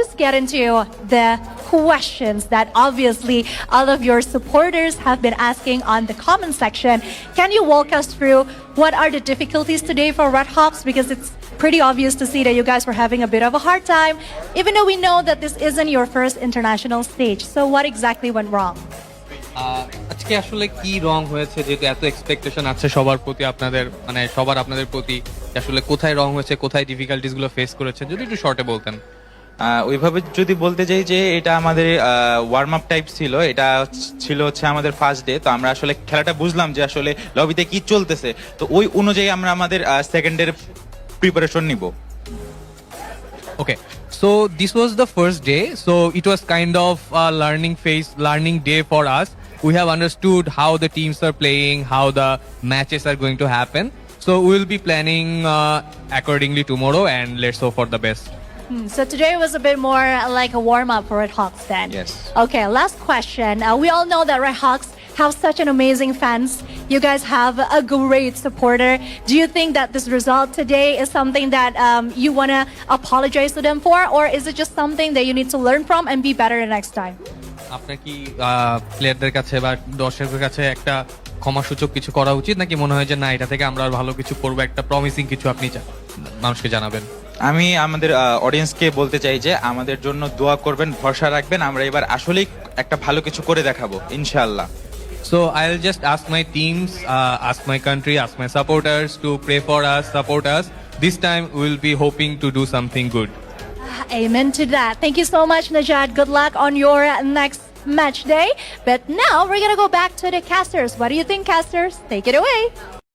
just get into the questions that obviously all of your supporters have been asking on the comment section. Can you walk us through what are the difficulties today for Red Hawks? Because it's pretty obvious to see that you guys were having a bit of a hard time, even though we know that this isn't your first international stage. So what exactly went wrong? আজকে আসলে কি রং হয়েছে, যেহেতু এত expectation আছে সবার প্রতি, আপনাদের মানে সবার আপনাদের প্রতি, আসলে কোথায় রং হয়েছে, কোথায় ডিফিকাল্টিস গুলো ফেস করেছেন, যদি একটু শর্টে বলতেন। ওইভাবে যদি বলতে যাই যে এটা আমাদের ওয়ার্ম আপ টাইপ ছিল, এটা ছিল হচ্ছে আমাদের ফার্স্ট ডে। তো আমরা আসলে খেলাটা বুঝলাম যে আসলে লবিতে কি চলতেছে, তো ওই অনুযায়ী আমরা আমাদের সেকেন্ড ডে প্রিপারেশন নিব। Okay, so this was the first day, so it was kind of a learning day for us. We have understood how the teams are playing, how the matches are going to happen. So we will be planning accordingly tomorrow, and let's hope for the best. So today was a bit more like a warm-up for Red Hawks then. Yes. Okay, last question. We all know that Red Hawks have such an amazing fans. You guys have a great supporter. Do you think that this result today is something that you want to apologize to them for, or is it just something that you need to learn from and be better the next time? আপনার কি প্লেয়ারদের কাছে বা দর্শকদের কাছে একটা ক্ষমাসূচক কিছু করা উচিত, নাকি মনে হয় যে না, এটা থেকে আমরা আর ভালো কিছু করবো, একটা প্রমিসিং কিছু আপনি মানুষকে জানাবেন? আমি আমাদের অডিয়েন্সকে বলতে চাই যে আমাদের জন্য দোয়া করবেন, ভরসা রাখবেন, আমরা এবার আসলেই একটা ভালো কিছু করে দেখাবো ইনশাআল্লাহ। So I'll just ask my teams, ask my country, ask my supporters to pray for us, support us. This time we'll be hoping to do something good. Amen to that. Thank you so much, Najat. Good luck on your next match day. But now we're going to go back to the casters. What do you think, casters? Take it away.